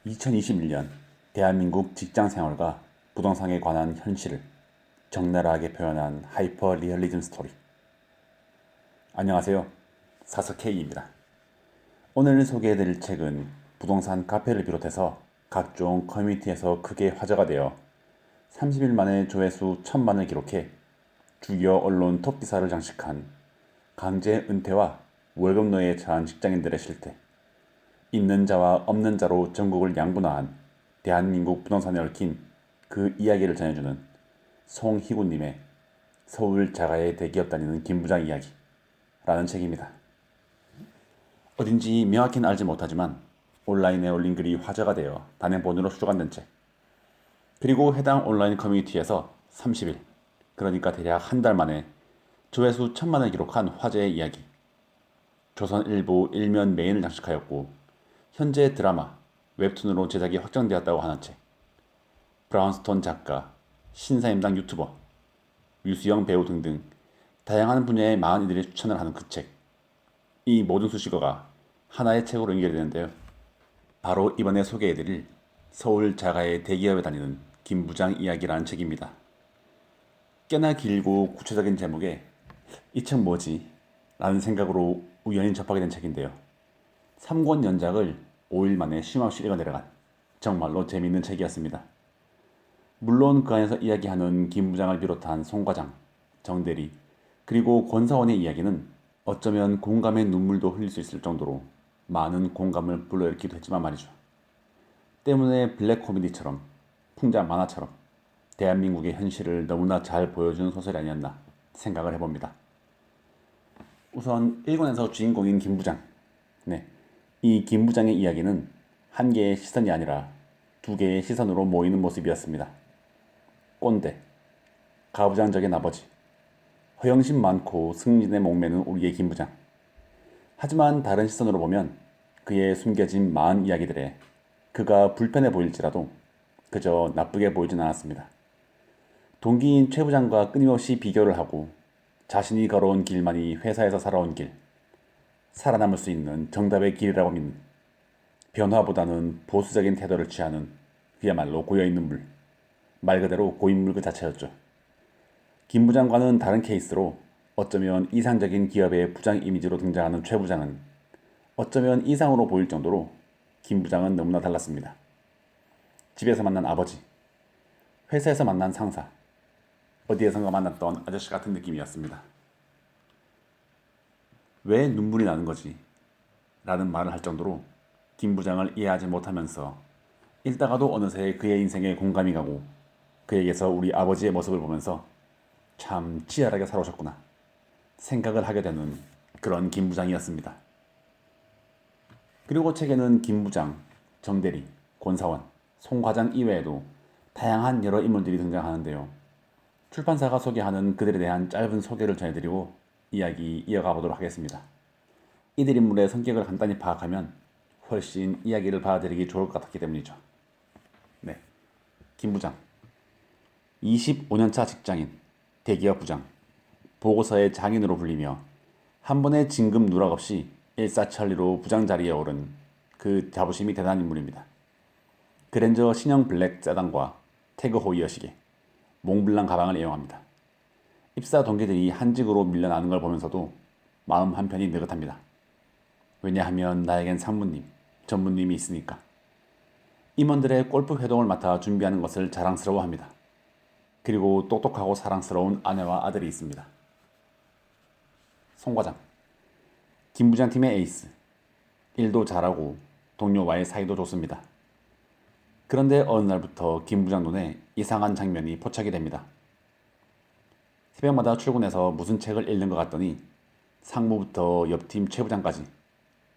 2021년 대한민국 직장생활과 부동산에 관한 현실을 적나라하게 표현한 하이퍼 리얼리즘 스토리. 안녕하세요. 사서 K입니다. 오늘 소개해드릴 책은 부동산 카페를 비롯해서 각종 커뮤니티에서 크게 화제가 되어 30일 만에 조회수 1000만을 기록해 주요 언론 톱기사를 장식한 강제 은퇴와 월급노예에 처한 직장인들의 실태, 있는 자와 없는 자로 전국을 양분화한 대한민국 부동산에 얽힌 그 이야기를 전해주는 송희구님의 서울 자가의 대기업 다니는 김부장 이야기라는 책입니다. 어딘지 명확히는 알지 못하지만 온라인에 올린 글이 화제가 되어 단행본으로 수록된 책. 그리고 해당 온라인 커뮤니티에서 30일, 그러니까 대략 한 달 만에 조회수 1000만을 기록한 화제의 이야기. 조선일보 일면 메인을 장식하였고 현재 드라마, 웹툰으로 제작이 확정되었다고 하는 책. 브라운스톤 작가, 신사임당 유튜버, 유수영 배우 등등 다양한 분야의 많은 이들이 추천을 하는 그 책. 이 모든 수식어가 하나의 책으로 연결되는데요. 바로 이번에 소개해드릴 서울 자가의 대기업에 다니는 김부장 이야기라는 책입니다. 꽤나 길고 구체적인 제목에 이 책 뭐지? 라는 생각으로 우연히 접하게 된 책인데요. 3권 연작을 5일 만에 쉼없이 읽어내려간 정말로 재미있는 책이었습니다. 물론 그 안에서 이야기하는 김 부장을 비롯한 송 과장, 정 대리, 그리고 권사원의 이야기는 어쩌면 공감의 눈물도 흘릴 수 있을 정도로 많은 공감을 불러일으키기도 했지만 말이죠. 때문에 블랙 코미디처럼, 풍자 만화처럼 대한민국의 현실을 너무나 잘 보여주는 소설이 아니었나 생각을 해봅니다. 우선 1권에서 주인공인 김 부장. 네, 이 김 부장의 이야기는 한 개의 시선이 아니라 두 개의 시선으로 모이는 모습이었습니다. 꼰대, 가부장적인 아버지, 허영심 많고 승진에 목매는 우리의 김 부장. 하지만 다른 시선으로 보면 그의 숨겨진 많은 이야기들에 그가 불편해 보일지라도 그저 나쁘게 보이진 않았습니다. 동기인 최 부장과 끊임없이 비교를 하고 자신이 걸어온 길만이 회사에서 살아온 길, 살아남을 수 있는 정답의 길이라고 믿는, 변화보다는 보수적인 태도를 취하는 그야말로 고여있는 물, 말 그대로 고인물 그 자체였죠. 김 부장과는 다른 케이스로 어쩌면 이상적인 기업의 부장 이미지로 등장하는 최 부장은 어쩌면 이상으로 보일 정도로 김 부장은 너무나 달랐습니다. 집에서 만난 아버지, 회사에서 만난 상사, 어디에선가 만났던 아저씨 같은 느낌이었습니다. 왜 눈물이 나는 거지? 라는 말을 할 정도로 김 부장을 이해하지 못하면서 읽다가도 어느새 그의 인생에 공감이 가고 그에게서 우리 아버지의 모습을 보면서 참 치열하게 살아오셨구나 생각을 하게 되는 그런 김 부장이었습니다. 그리고 책에는 김 부장, 정 대리, 권사원, 송 과장 이외에도 다양한 여러 인물들이 등장하는데요. 출판사가 소개하는 그들에 대한 짧은 소개를 전해드리고 이야기 이어가 보도록 하겠습니다. 이들 인물의 성격을 간단히 파악하면 훨씬 이야기를 받아들이기 좋을 것 같았기 때문이죠. 네, 김 부장, 25년차 직장인, 대기업 부장, 보고서의 장인으로 불리며 한 번의 진급 누락 없이 일사천리로 부장 자리에 오른 그 자부심이 대단한 인물입니다. 그랜저 신형 블랙 세단과 태그 호이어 시계, 몽블랑 가방을 애용합니다. 입사 동기들이 한직으로 밀려나는 걸 보면서도 마음 한편이 느긋합니다. 왜냐하면 나에겐 상무님, 전무님이 있으니까. 임원들의 골프 회동을 맡아 준비하는 것을 자랑스러워합니다. 그리고 똑똑하고 사랑스러운 아내와 아들이 있습니다. 송 과장, 김 부장팀의 에이스. 일도 잘하고 동료와의 사이도 좋습니다. 그런데 어느 날부터 김 부장 눈에 이상한 장면이 포착이 됩니다. 새벽마다 출근해서 무슨 책을 읽는 것 같더니 상무부터 옆팀 최 부장까지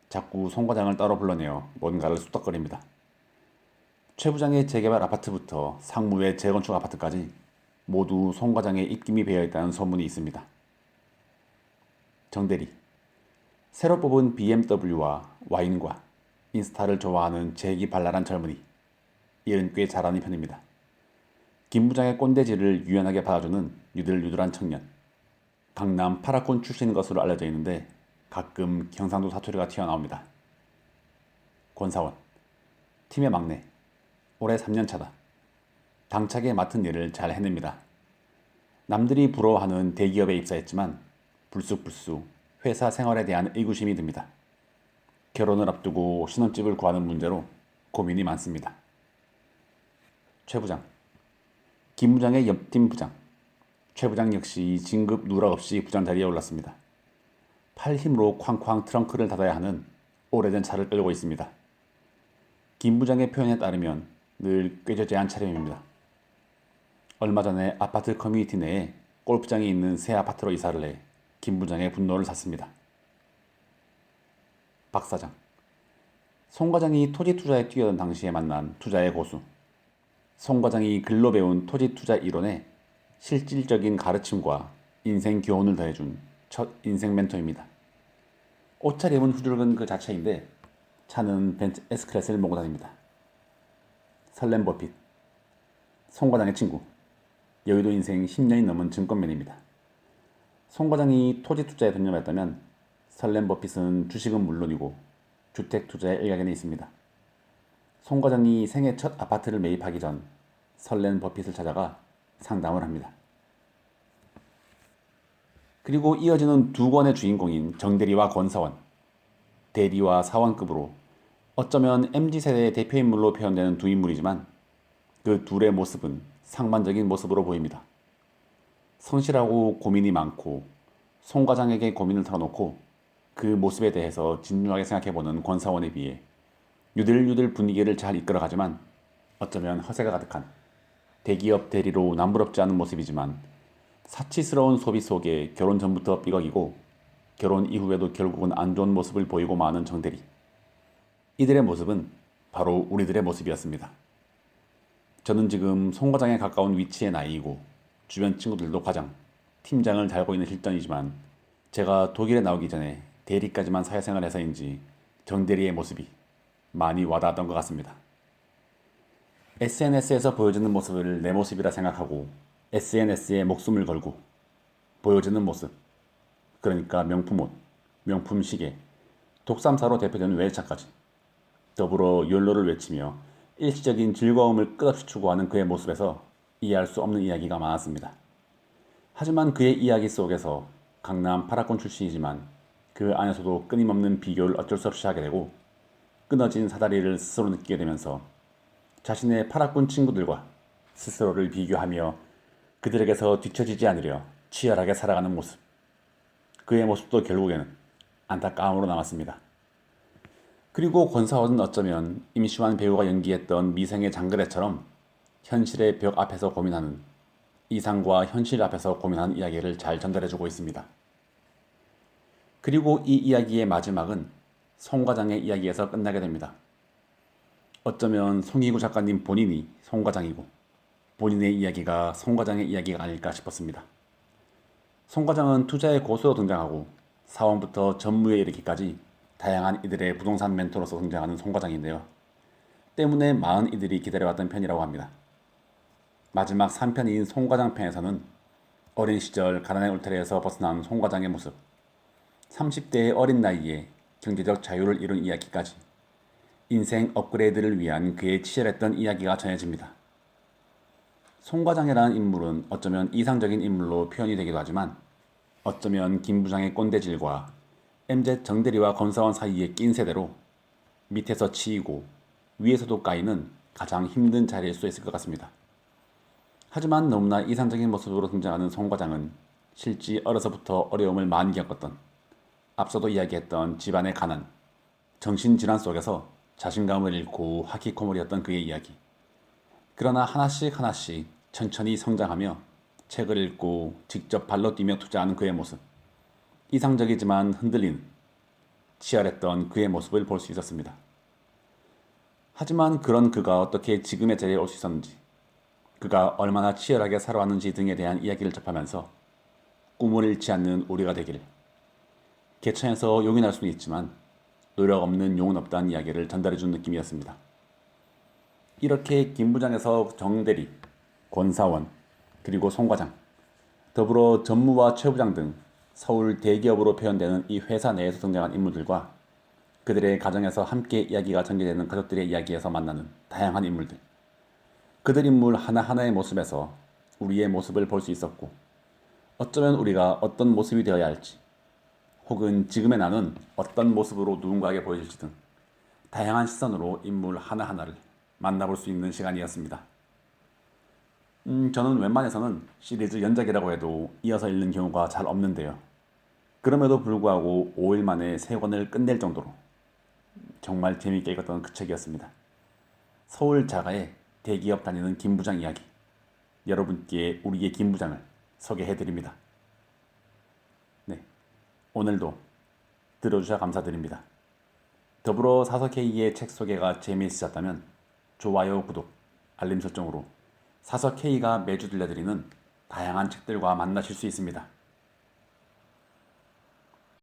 자꾸 송 과장을 따로 불러내어 뭔가를 쑥덕거립니다. 최 부장의 재개발 아파트부터 상무의 재건축 아파트까지 모두 송 과장의 입김이 배어있다는 소문이 있습니다. 정 대리, 새로 뽑은 BMW와 와인과 인스타를 좋아하는 재기발랄한 젊은이, 일은 꽤 잘하는 편입니다. 김 부장의 꼰대질을 유연하게 받아주는 유들유들한 청년, 강남 파라콘 출신인 것으로 알려져 있는데 가끔 경상도 사투리가 튀어나옵니다. 권사원, 팀의 막내, 올해 3년 차다. 당차게 맡은 일을 잘 해냅니다. 남들이 부러워하는 대기업에 입사했지만 불쑥불쑥 회사 생활에 대한 의구심이 듭니다. 결혼을 앞두고 신혼집을 구하는 문제로 고민이 많습니다. 최 부장, 김 부장의 옆팀 부장, 최 부장 역시 진급 누락 없이 부장 자리에 올랐습니다. 팔 힘으로 쾅쾅 트렁크를 닫아야 하는 오래된 차를 끌고 있습니다. 김 부장의 표현에 따르면 늘 꾀저재한 차림입니다. 얼마 전에 아파트 커뮤니티 내에 골프장이 있는 새 아파트로 이사를 해 김 부장의 분노를 샀습니다. 박 사장, 송 과장이 토지 투자에 뛰어든 당시에 만난 투자의 고수. 송 과장이 글로 배운 토지 투자 이론에 실질적인 가르침과 인생 교훈을 더해준 첫 인생 멘토입니다. 옷차림은 후줄근 그 자체인데 차는 벤츠 S클래스를 몰고 다닙니다. 설렘 버핏, 송 과장의 친구, 여의도 인생 10년이 넘은 증권맨입니다. 송 과장이 토지 투자에 전념했다면 설렘 버핏은 주식은 물론이고 주택 투자에 일각에는 있습니다. 송 과장이 생애 첫 아파트를 매입하기 전 설렘 버핏을 찾아가 상담을 합니다. 그리고 이어지는 두 권의 주인공인 정대리와 권사원, 대리와 사원급으로 어쩌면 MZ세대의 대표인물로 표현되는 두 인물이지만 그 둘의 모습은 상반적인 모습으로 보입니다. 성실하고 고민이 많고 송 과장에게 고민을 털어놓고 그 모습에 대해서 진중하게 생각해보는 권사원에 비해 유들유들 분위기를 잘 이끌어가지만 어쩌면 허세가 가득한 대기업 대리로 남부럽지 않은 모습이지만 사치스러운 소비 속에 결혼 전부터 삐걱이고 결혼 이후에도 결국은 안 좋은 모습을 보이고 마는 정대리. 이들의 모습은 바로 우리들의 모습이었습니다. 저는 지금 송 과장에 가까운 위치의 나이이고 주변 친구들도 과장, 팀장을 달고 있는 실정이지만 제가 독일에 나오기 전에 대리까지만 사회생활해서인지 정대리의 모습이 많이 와닿았던 것 같습니다. SNS에서 보여주는 모습을 내 모습이라 생각하고 SNS에 목숨을 걸고 보여주는 모습, 그러니까 명품 옷, 명품 시계, 독삼사로 대표되는 외제차까지 더불어 욜로를 외치며 일시적인 즐거움을 끝없이 추구하는 그의 모습에서 이해할 수 없는 이야기가 많았습니다. 하지만 그의 이야기 속에서 강남 8학군 출신이지만 그 안에서도 끊임없는 비교를 어쩔 수 없이 하게 되고 끊어진 사다리를 스스로 느끼게 되면서 자신의 8학군 친구들과 스스로를 비교하며 그들에게서 뒤처지지 않으려 치열하게 살아가는 모습. 그의 모습도 결국에는 안타까움으로 남았습니다. 그리고 권사원은 어쩌면 임시완 배우가 연기했던 미생의 장그래처럼 현실의 벽 앞에서 고민하는, 이상과 현실 앞에서 고민하는 이야기를 잘 전달해주고 있습니다. 그리고 이 이야기의 마지막은 송 과장의 이야기에서 끝나게 됩니다. 어쩌면 송희구 작가님 본인이 송 과장이고 본인의 이야기가 송 과장의 이야기가 아닐까 싶었습니다. 송 과장은 투자의 고수로 등장하고 사원부터 전무에 이르기까지 다양한 이들의 부동산 멘토로서 등장하는 송 과장인데요. 때문에 많은 이들이 기다려왔던 편이라고 합니다. 마지막 3편인 송 과장 편에서는 어린 시절 가난의 울타리에서 벗어난 송 과장의 모습, 30대의 어린 나이에 경제적 자유를 이룬 이야기까지 인생 업그레이드를 위한 그의 치열했던 이야기가 전해집니다. 송 과장이라는 인물은 어쩌면 이상적인 인물로 표현이 되기도 하지만 어쩌면 김 부장의 꼰대질과 MZ 정대리와 권사원 사이에 낀 세대로 밑에서 치이고 위에서도 까이는 가장 힘든 자리일 수 있을 것 같습니다. 하지만 너무나 이상적인 모습으로 등장하는 송 과장은 실제 어려서부터 어려움을 많이 겪었던, 앞서도 이야기했던 집안의 가난, 정신질환 속에서 자신감을 잃고 하키코모리였던 그의 이야기. 그러나 하나씩 하나씩 천천히 성장하며 책을 읽고 직접 발로 뛰며 투자하는 그의 모습. 이상적이지만 흔들리는, 치열했던 그의 모습을 볼 수 있었습니다. 하지만 그런 그가 어떻게 지금의 자리에 올 수 있었는지, 그가 얼마나 치열하게 살아왔는지 등에 대한 이야기를 접하면서 꿈을 잃지 않는 우리가 되길, 개천에서 용이 날 수는 있지만 노력 없는 용은 없다는 이야기를 전달해준 느낌이었습니다. 이렇게 김 부장에서 정대리, 권사원, 그리고 송 과장, 더불어 전무와 최 부장 등 서울 대기업으로 표현되는 이 회사 내에서 등장한 인물들과 그들의 가정에서 함께 이야기가 전개되는 가족들의 이야기에서 만나는 다양한 인물들. 그들 인물 하나하나의 모습에서 우리의 모습을 볼 수 있었고, 어쩌면 우리가 어떤 모습이 되어야 할지, 혹은 지금의 나는 어떤 모습으로 누군가에게 보여질지 등 다양한 시선으로 인물 하나하나를 만나볼 수 있는 시간이었습니다. 저는 웬만해서는 시리즈 연작이라고 해도 이어서 읽는 경우가 잘 없는데요. 그럼에도 불구하고 5일 만에 3권을 끝낼 정도로 정말 재미있게 읽었던 그 책이었습니다. 서울 자가의 대기업 다니는 김부장 이야기. 여러분께 우리의 김부장을 소개해드립니다. 네, 오늘도 들어주셔서 감사드립니다. 더불어 사서K의 책 소개가 재미있으셨다면 좋아요, 구독, 알림 설정으로 사서K가 매주 들려드리는 다양한 책들과 만나실 수 있습니다.